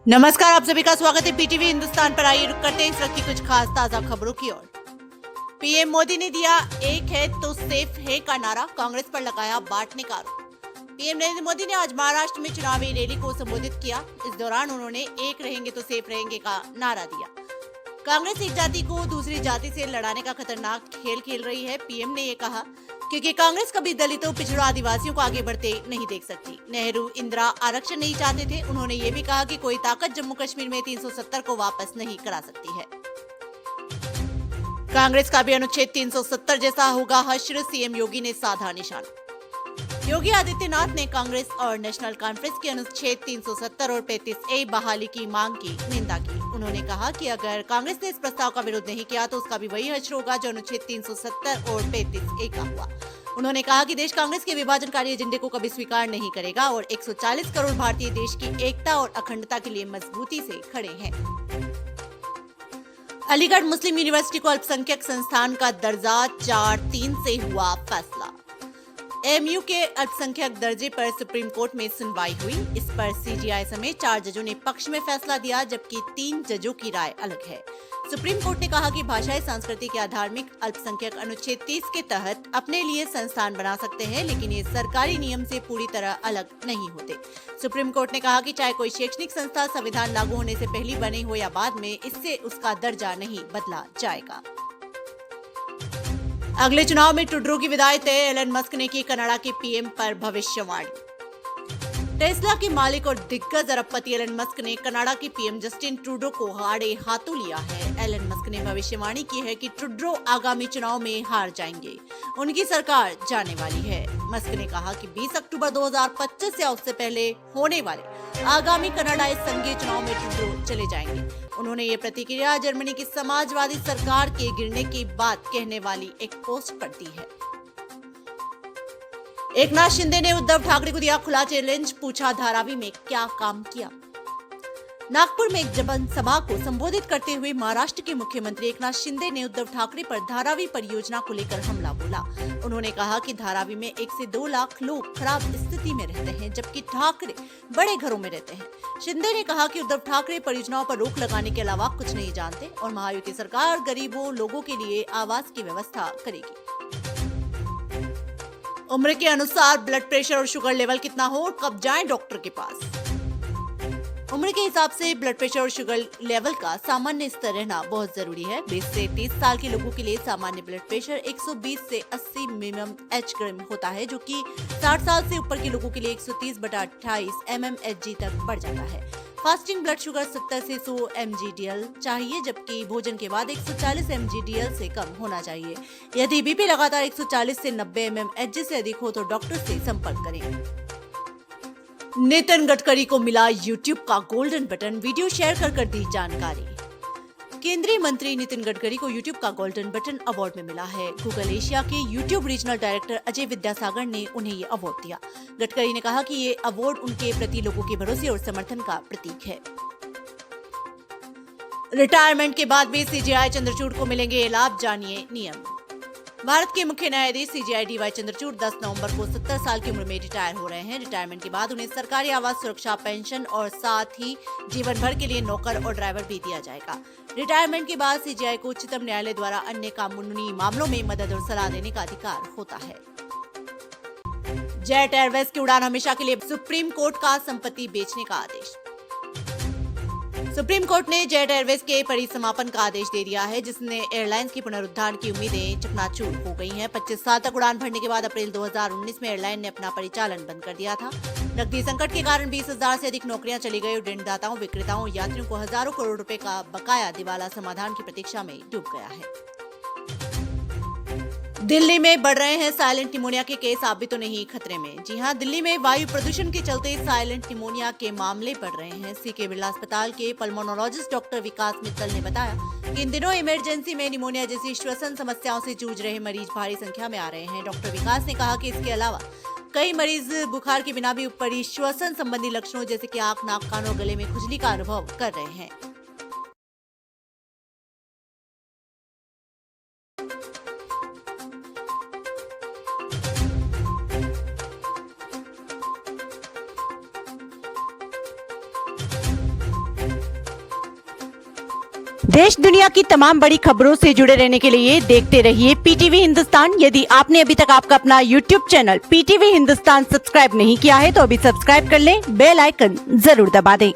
नमस्कार, आप सभी का स्वागत है पीटीवी हिंदुस्तान पर। आइए रुक करते हैं इस वक्त की कुछ खास ताजा खबरों की ओर। पीएम मोदी ने दिया एक है तो सेफ है का नारा, कांग्रेस पर लगाया बांटने का आरोप। पीएम नरेंद्र मोदी ने आज महाराष्ट्र में चुनावी रैली को संबोधित किया। इस दौरान उन्होंने एक रहेंगे तो सेफ रहेंगे का नारा दिया। कांग्रेस एक जाति को दूसरी जाति से लड़ाने का खतरनाक खेल खेल रही है, पीएम ने ये कहा, क्योंकि कांग्रेस कभी दलितों, पिछड़ों, आदिवासियों को आगे बढ़ते नहीं देख सकती। नेहरू इंदिरा आरक्षण नहीं चाहते थे। उन्होंने ये भी कहा कि कोई ताकत जम्मू कश्मीर में 370 को वापस नहीं करा सकती है। कांग्रेस का भी अनुच्छेद 370 जैसा होगा हश्र, सीएम योगी ने साधा निशान। योगी आदित्यनाथ ने कांग्रेस और नेशनल कॉन्फ्रेंस के अनुच्छेद 370 और 35A बहाली की मांग की निंदा की। उन्होंने कहा कि अगर कांग्रेस ने इस प्रस्ताव का विरोध नहीं किया तो उसका भी वही हश्र होगा जो अनुच्छेद 370 और 35A का हुआ। उन्होंने कहा कि देश कांग्रेस के विभाजनकारी एजेंडे को कभी स्वीकार नहीं करेगा और 140 करोड़ भारतीय देश की एकता और अखंडता के लिए मजबूती से खड़े हैं। अलीगढ़ मुस्लिम यूनिवर्सिटी को अल्पसंख्यक संस्थान का दर्जा 4-3 से हुआ फैसला। एमयू के अल्पसंख्यक दर्जे पर सुप्रीम कोर्ट में सुनवाई हुई। इस पर सीजीआई समेत 4 जजों ने पक्ष में फैसला दिया, जबकि 3 जजों की राय अलग है। सुप्रीम कोर्ट ने कहा कि भाषाई, सांस्कृतिक या धार्मिक अल्पसंख्यक अनुच्छेद 30 के तहत अपने लिए संस्थान बना सकते हैं, लेकिन ये सरकारी नियम से पूरी तरह अलग नहीं होते। सुप्रीम कोर्ट ने कहा कि चाहे कोई शैक्षणिक संस्था संविधान लागू होने से पहले बनी हो या बाद में, इससे उसका दर्जा नहीं बदला जाएगा। अगले चुनाव में ट्रूडो की विदाई तय, एलन मस्क ने की कनाडा के पीएम पर भविष्यवाणी। टेस्ला के मालिक और दिग्गज अरबपति एलन मस्क ने कनाडा के पीएम जस्टिन ट्रूडो को आड़े हाथों लिया है। एलन मस्क ने भविष्यवाणी की है कि ट्रूडो आगामी चुनाव में हार जाएंगे, उनकी सरकार जाने वाली है। मस्क ने कहा कि 20 अक्टूबर 2025 या उससे पहले होने वाले आगामी कनाडाई संघीय चुनाव में ट्रूडो चले जाएंगे। उन्होंने ये प्रतिक्रिया जर्मनी की समाजवादी सरकार के गिरने की बात कहने वाली एक पोस्ट पर दी है। एकनाथ शिंदे ने उद्धव ठाकरे को दिया खुला चैलेंज, पूछा धारावी में क्या काम किया। नागपुर में एक जनसभा को संबोधित करते हुए महाराष्ट्र के मुख्यमंत्री एकनाथ शिंदे ने उद्धव ठाकरे पर धारावी परियोजना को लेकर हमला बोला। उन्होंने कहा कि धारावी में 1 से 2 लाख लोग खराब स्थिति में रहते हैं, जबकि ठाकरे बड़े घरों में रहते हैं। शिंदे ने कहा कि उद्धव ठाकरे परियोजनाओं पर रोक लगाने के अलावा कुछ नहीं जानते और महायुति सरकार गरीबों लोगों के लिए आवास की व्यवस्था करेगी। उम्र के अनुसार ब्लड प्रेशर और शुगर लेवल कितना हो और कब जाएं डॉक्टर के पास। उम्र के हिसाब से ब्लड प्रेशर और शुगर लेवल का सामान्य स्तर रहना बहुत जरूरी है। 20 से 30 साल के लोगों के लिए सामान्य ब्लड प्रेशर 120 से 80 मिलीग्राम HgM होता है, जो कि 60 साल से ऊपर के लोगों के लिए 130/28 mmHg तक बढ़ जाता है। फास्टिंग ब्लड शुगर 70 से 100 mg/dl चाहिए, जबकि भोजन के बाद 140 mg/dl से कम होना चाहिए। यदि बीपी लगातार 140 से 90 mmHg से अधिक हो तो डॉक्टर से संपर्क करें। नितिन गडकरी को मिला यूट्यूब का गोल्डन बटन, वीडियो शेयर कर दी जानकारी। केंद्रीय मंत्री नितिन गडकरी को यूट्यूब का गोल्डन बटन अवार्ड में मिला है। गूगल एशिया के YouTube regional director Ajay Vidyasagar ने उन्हें ये अवार्ड दिया। गडकरी ने कहा कि ये अवार्ड उनके प्रति लोगों के भरोसे और समर्थन का प्रतीक है। रिटायरमेंट के बाद भी सीजेआई चंद्रचूड़ को मिलेंगे ये लाभ, जानिए नियम। भारत के मुख्य न्यायाधीश सीजेआई डीवाई चंद्रचूड़ 10 नवंबर को 70 साल की उम्र में रिटायर हो रहे हैं। रिटायरमेंट के बाद उन्हें सरकारी आवास, सुरक्षा, पेंशन और साथ ही जीवन भर के लिए नौकर और ड्राइवर भी दिया जाएगा। रिटायरमेंट के बाद सीजेआई को उच्चतम न्यायालय द्वारा अन्य कानूनी मामलों में मदद और सलाह देने का अधिकार होता है। जेट एयरवेज की उड़ान हमेशा के लिए, सुप्रीम कोर्ट का संपत्ति बेचने का आदेश। सुप्रीम कोर्ट ने जेट एयरवेज के परिसमापन का आदेश दे दिया है, जिसने एयरलाइंस की पुनरुद्धार की उम्मीदें चकनाचूर हो गई हैं। 25 साल तक उड़ान भरने के बाद अप्रैल 2019 में एयरलाइन ने अपना परिचालन बंद कर दिया था। नकदी संकट के कारण 20,000 से अधिक नौकरियां चली गई और ऋणदाताओं, विक्रेताओं, यात्रियों को हजारों करोड़ रुपए का बकाया दिवाला समाधान की प्रतीक्षा में डूब गया है। दिल्ली में बढ़ रहे हैं साइलेंट निमोनिया के केस, आप भी तो नहीं खतरे में। जी हां, दिल्ली में वायु प्रदूषण के चलते साइलेंट निमोनिया के मामले बढ़ रहे हैं। सीके बिरला अस्पताल के पल्मोनोलॉजिस्ट डॉक्टर विकास मित्तल ने बताया कि इन दिनों इमरजेंसी में निमोनिया जैसी श्वसन समस्याओं से जूझ रहे मरीज भारी संख्या में आ रहे हैं। डॉक्टर विकास ने कहा कि इसके अलावा कई मरीज बुखार के बिना भी ऊपरी श्वसन संबंधी लक्षणों जैसे कि आंख, नाक, कान और गले में खुजली का अनुभव कर रहे हैं। देश दुनिया की तमाम बड़ी खबरों से जुड़े रहने के लिए देखते रहिए पीटीवी हिंदुस्तान। यदि आपने अभी तक आपका अपना YouTube channel PTV Hindustan subscribe नहीं किया है तो अभी सब्सक्राइब कर लें, बेल आइकन जरूर दबा दें।